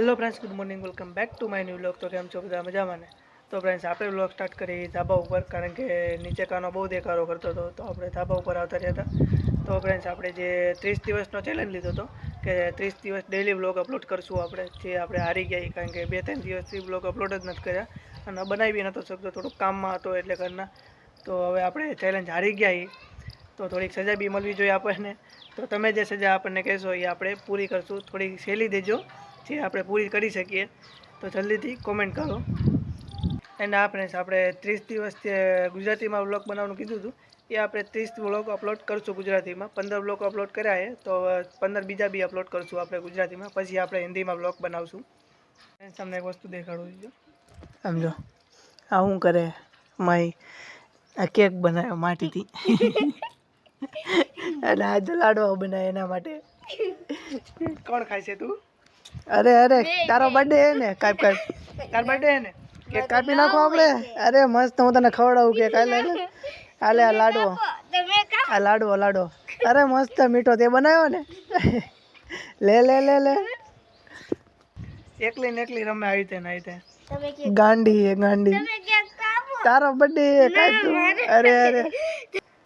Hello friends, good morning, welcome back to my new vlog. તો કેમ છો બધા મજામાં ને? તો ફ્રેન્ડ્સ, આપણે વ્લોગ સ્ટાર્ટ કરી ધાબા ઉપર, કારણ કે નીચે કાનો બહુ દેખાડો કરતો હતો, તો આપણે ધાબા ઉપર આવતા રહ્યા હતા. તો ફ્રેન્ડ્સ, આપણે જે 30 દિવસનો ચેલેન્જ લીધો હતો કે 30 દિવસ ડેઈલી વ્લોગ અપલોડ કરશું આપણે, જે આપણે હારી ગયા, કારણ કે 2-3 દિવસથી વ્લોગ અપલોડ જ નથી કર્યા અને બનાવી નહોતો શકતો, થોડુંક કામમાં હતો એટલે ઘરના. તો હવે આપણે ચેલેન્જ હારી ગયા, તો થોડીક સજા બી મળવી જોઈએ આપણને. તો તમે જે સજા આપણને કહેશો એ આપણે પૂરી કરશું. થોડી સહેલી દેજો જે આપણે પૂરી કરી શકીએ, તો જલ્દીથી કોમેન્ટ કરો. એન્ડ આપણે 30 દિવસ જે ગુજરાતીમાં વ્લોગ બનાવવાનું કીધું હતું, એ આપણે 30 વ્લોગ અપલોડ કરશું ગુજરાતીમાં. 15 વ્લોગ અપલોડ કર્યા છે, તો 15 બીજા બી અપલોડ કરશું આપણે ગુજરાતીમાં. પછી આપણે હિન્દીમાં વ્લોગ બનાવશું. તમને એક વસ્તુ દેખાડું છું, સમજો. આ શું કરે માઈ? આ કેક બનાવ્યો માટીથી અને આ જો લાડવા બનાવે એના માટે. કોણ ખાય છે તું? અરે તારો બર્થડે હે ને? કાપ તારો બર્થડે હે ને? કેક કાપી નાખો આપણે. અરે મસ્ત, હું તને ખવડાવું કેક. હાલે આ લાડવો. અરે મસ્ત મીઠો તે બનાવ્યો ને. લે એકલી રમે આવી રીતે ગાંડી. તારો બર્થડે કાપ તું. અરે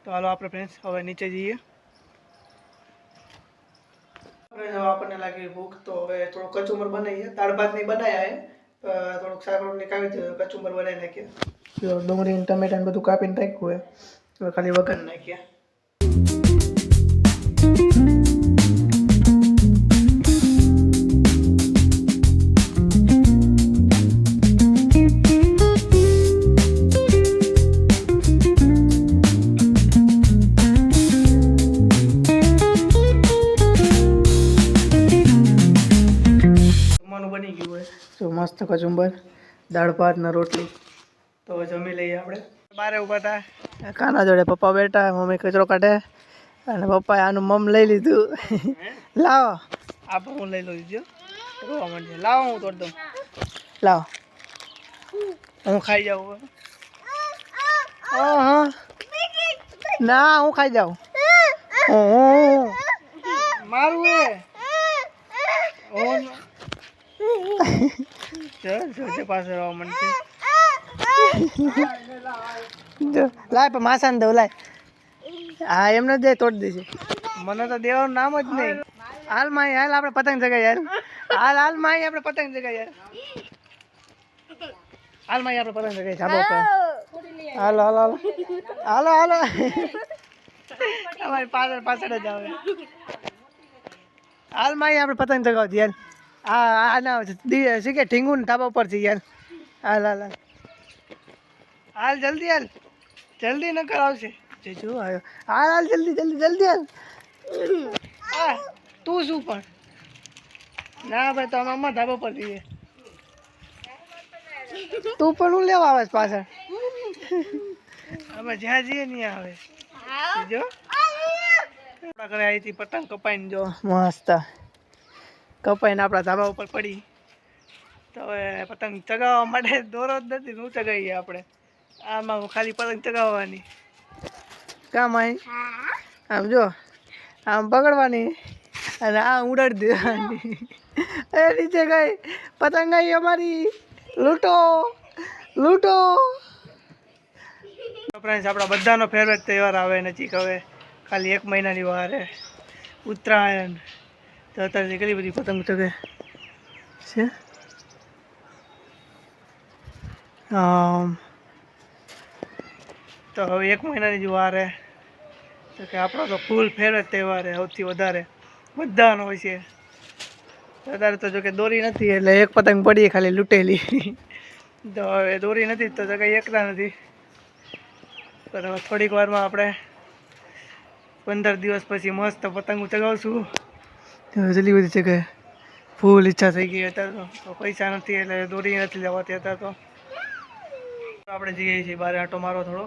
તો હાલો આપણે ફ્રેન્ડ્સ હવે નીચે જઈએ. આપણને લાગી ભૂખ, તો હવે થોડું કચુંબર બનાવીએ. દાળ ભાત નહીં બનાવ્યા હે, થોડુંક શાક રોટલી ખાવી છે, કચુંબર બનાવી નાખીએ. ડુંગળી ટમેટા ને બધું કાપીને રાખ્યું હોય, હવે ખાલી વઘાર નાખીએ. બની ગયું હોય તો મસ્ત કચુંબર, દાળ ભાત ને રોટલી. તો જમી લઈએ આપણે. બારે ઉભા હતા કાના જોડે, પપ્પા બેઠા, મમ્મી કચરો કાઢે અને પપ્પાએ આનું મમ લઈ લીધું. લાવો આપણે, હું લઈ લઉં છું. રોવા માંડે. લાવો હું તોડ દઉં. લાવો હું ખાઈ જાઉં. ના હું ખાઈ જાઉં. મારું હે પાસે રવા માંડશે. લાય પણ માસાને દઉં. લાય. હા એમને દે, તોડ દેશે. મને તો દેવાનું નામ જ નહીં. હાલ માઈ, હાલ આપણે પતંગ જગાય યાર. હાલ માઈ, આપણે પતંગ જગાય યાર. હાલ માઈ, આપણે પતંગ જગાય ધાબા ઉપર. હાલો અમારી પાછળ જ આવે. હાલ માઈ, આપણે પતંગ જગાવતી યાર. આ ના શીખે ઢીંગુ ને ધાબા ઉપર છે યાર. હાલ જલ્દી ન કરાવશે. જો આવ્યો. હાલ જલ્દી હાલ. તું શું પણ? ના ભાઈ, તો અમે ધાબા પર જઈએ. તું પણ હું લેવા આવે પાછળ? અમે જ્યાં જઈએ ત્યાં આવે. જો આપણા ઘરે આવી હતી પતંગ કપાઈને, જો મસ્ત કપાઈને આપણા ધાબા ઉપર પડી. તો હવે પતંગ ચગાવવા માટે દોરો જ નથી, શું ચગાવીએ આપણે? આમાં ખાલી પતંગ ચગાવવાની કામ આવી. આમ જો, આમ પકડવાની અને આ ઉડાડી દેવાની. એ નીચે ગઈ પતંગ, આવી અમારી. લૂંટો. ફ્રેન્ડ્સ, આપણા બધાનો ફેવરેટ તહેવાર આવે નજીક. હવે ખાલી 1 મહિનાની વાર છે, ઉત્તરાયણ. તો અત્યારથી કેટલી બધી પતંગ ચગે છે. તો હવે 1 મહિનાની જ વાર છે, તો કે આપણો તો ફૂલ ફેવરેટ તહેવાર છે. સૌથી વધારે બધાનો હોય છે. અત્યારે તો જો કે દોરી નથી, એટલે એક પતંગ પડી ખાલી લૂંટેલી. તો હવે દોરી નથી તો કંઈ એકલા નથી. પણ હવે થોડીક વારમાં આપણે 15 દિવસ પછી મસ્ત પતંગ ચગાવશું. જલ્દી બધી જગ્યાએ ફૂલ ઈચ્છા થઈ ગઈ અત્યારે. તો પૈસા નથી એટલે દોરી નથી લેવાતી અત્યારે. તો આપણે જઈએ છીએ બહાર આંટો મારો થોડો,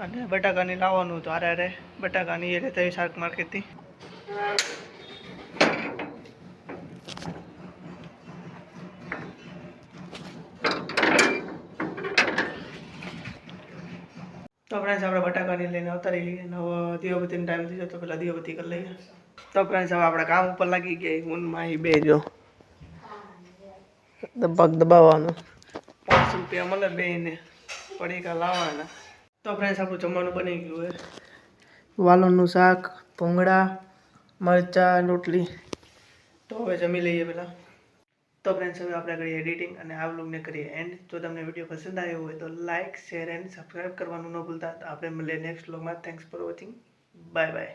અને બટાકાની લાવવાનું હતું. હારે બટાકાની એ લેતા શાક માર્કેટથી. તો ફ્રેન્ડ્સ, આપણે બટાકાની લઈને અવતારી લઈએ. અને હવે દીવાબત્તીનો ટાઈમ થઈ જાય, તો પહેલાં દીવાબત્તી કરી લઈએ. તો ફ્રેન્ડ્સ, હવે આપણે કામ ઉપર લાગી ગયા. ઊનમાં એ બે જો દબાવવાનું. 5 રૂપિયા મળે બેને પડીકા લાવવાના. તો ફ્રેન્ડ્સ આપણું જમવાનું બની ગયું છે. વાલોનું શાક, ભૂંગળા, મરચાં, રોટલી. તો હવે જમી લઈએ પહેલાં. તો ફ્રેન્ડ્સ હવે આપણે કરીએ એડિટિંગ અને આ વ્લોગને કરીએ એન્ડ. જો તમને વિડીયો પસંદ આવ્યો હોય તો લાઇક, શેર એન્ડ સબસ્ક્રાઈબ કરવાનું ન ભૂલતા. આપણે મળીએ નેક્સ્ટ વ્લોગમાં. Thanks for watching. Bye bye.